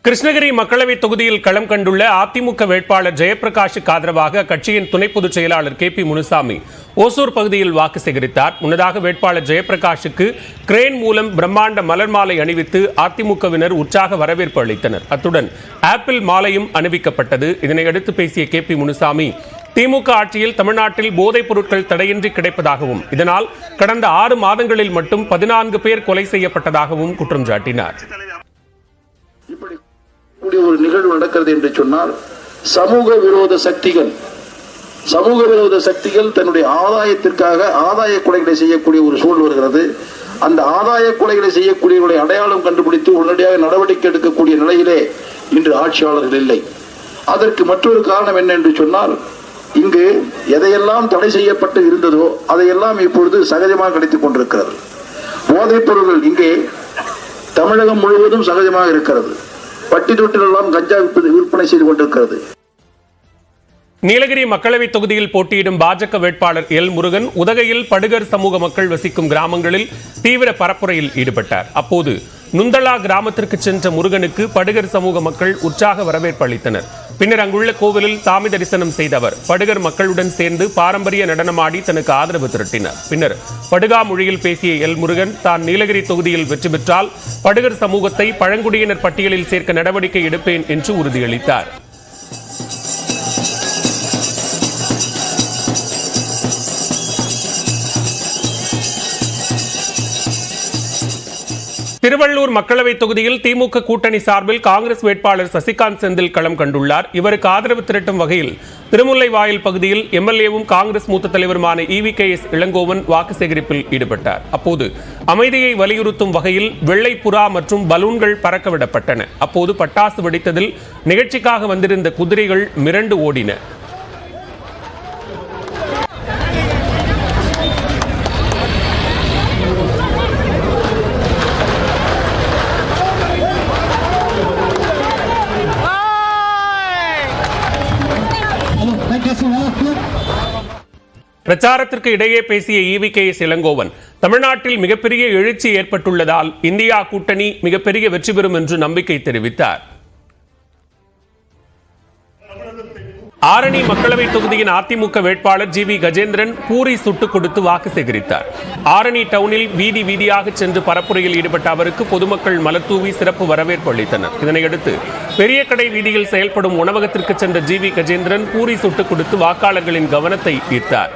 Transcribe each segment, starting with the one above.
கிருஷ்ணகிரி மக்களவை தொகுதியில் களம் கண்டுள்ள அதிமுக வேட்பாளர் ஜெயபிரகாஷுக்கு ஆதரவாக கட்சியின் துணை பொதுச் செயலாளர் KP முனுசாமி ஓசூர் பகுதியில் வாக்கு சேகரித்தார். முன்னதாக வேட்பாளர் ஜெயபிரகாஷுக்கு கிரேன் மூலம் பிரம்மாண்ட மலர் மாலை அணிவித்து அதிமுகவினர் உற்சாக வரவேற்பு அளித்தனர். அத்துடன் ஆப்பிள் மாலையும் அணிவிக்கப்பட்டது. இதனையடுத்து பேசிய KP முனுசாமி, திமுக ஆட்சியில் தமிழ்நாட்டில் போதைப் பொருட்கள் தடையின்றி கிடைப்பதாகவும் இதனால் கடந்த 6 மாதங்களில் மட்டும் 14 பேர் கொலை செய்யப்பட்டதாகவும் குற்றம் சாட்டினார். ஒரு நிகழ்வு நடக்கிறது என்று சொன்னால் சமூக விரோத சக்திகள் தன்னுடைய ஆதாயத்திற்காக ஆதாய கொலைகளை செய்யக்கூடிய ஒரு சூழல் வருகிறது. அந்த ஆதாய கொலைகளை செய்யக்கூடியவர்களை அடையாளம் கண்டுபிடித்து உடனடியாக நடவடிக்கை எடுக்கக்கூடிய நிலையிலே இன்று ஆட்சியாளர்கள் இல்லை. அதற்கு மற்றொரு காரணம் என்ன என்று சொன்னால், இங்கு எதையெல்லாம் தடை செய்யப்பட்டு இருந்ததோ அதையெல்லாம் இப்பொழுது சகஜமாக கிடைத்துக் கொண்டிருக்கிறது. போதைப் பொருட்கள் இங்கே தமிழகம் முழுவதும் சகஜமாக இருக்கிறது. பட்டி தொட்டிலெல்லாம் கஞ்சா விற்பனை செய்து கொண்டிருக்கிறது. நீலகிரி மக்களவை தொகுதியில் போட்டியிடும் பாஜக வேட்பாளர் எல் முருகன் உதகையில் படுகர் சமூக மக்கள் வசிக்கும் கிராமங்களில் தீவிர பரப்புரையில் ஈடுபட்டார். அப்போது நுந்தளா கிராமத்திற்கு சென்ற முருகனுக்கு படுகர் சமூக மக்கள் உற்சாக வரவேற்பு அளித்தனர். பின்னர் அங்குள்ள கோவிலில் சாமி தரிசனம் செய்த அவர் படுகர் மக்களுடன் சேர்ந்து பாரம்பரிய நடனமாடி தனக்கு ஆதரவு திரட்டினார். பின்னர் படுகா மொழியில் பேசிய எல் முருகன் தான் நீலகிரி தொகுதியில் வெற்றி பெற்றால் படுகர் சமூகத்தை பழங்குடியினர் பட்டியலில் சேர்க்க நடவடிக்கை எடுப்பேன் என்று உறுதியளித்தார். திருவள்ளூர் மக்களவை தொகுதியில் திமுக கூட்டணி சார்பில் காங்கிரஸ் வேட்பாளர் சசிகாந்த் செந்தில் களம் கண்டுள்ளார். இவருக்கு ஆதரவு திரட்டும் வகையில் திருமுல்லைவாயில் பகுதியில் எம்எல்ஏவும் காங்கிரஸ் மூத்த தலைவருமான EVKS இளங்கோவன் வாக்கு சேகரிப்பில் ஈடுபட்டார். அப்போது அமைதியை வலியுறுத்தும் வகையில் வெள்ளை புறா மற்றும் பலூன்கள் பறக்கவிடப்பட்டன. அப்போது பட்டாசு வெடித்ததில் நிகழ்ச்சிக்காக வந்திருந்த குதிரைகள் மிரண்டு ஓடின. பிரச்சாரத்திற்கு இடையே பேசிய EVKS இளங்கோவன், தமிழ்நாட்டில் மிகப்பெரிய எழுச்சி ஏற்பட்டுள்ளதால் இந்தியா கூட்டணி மிகப்பெரிய வெற்றி பெறும் என்று நம்பிக்கை தெரிவித்தார். ஆரணி மக்களவை தொகுதியின் அதிமுக வேட்பாளர் GV கஜேந்திரன் பூரி சுட்டுக் கொடுத்து வாக்கு சேகரித்தார். ஆரணி டவுனில் வீதி வீதியாக சென்று பரப்புரையில் ஈடுபட்ட அவருக்கு பொதுமக்கள் மலர்தூவி சிறப்பு வரவேற்பு அளித்தனர். இதனையடுத்து பெரிய கடை வீதியில் செயல்படும் உணவகத்திற்கு சென்ற GV கஜேந்திரன் பூரி சுட்டுக் கொடுத்து வாக்காளர்களின் கவனத்தை ஈர்த்தார்.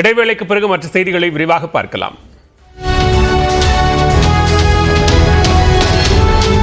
இடைவேளைக்கு பிறகு மற்ற செய்திகளை விரிவாக பார்க்கலாம்.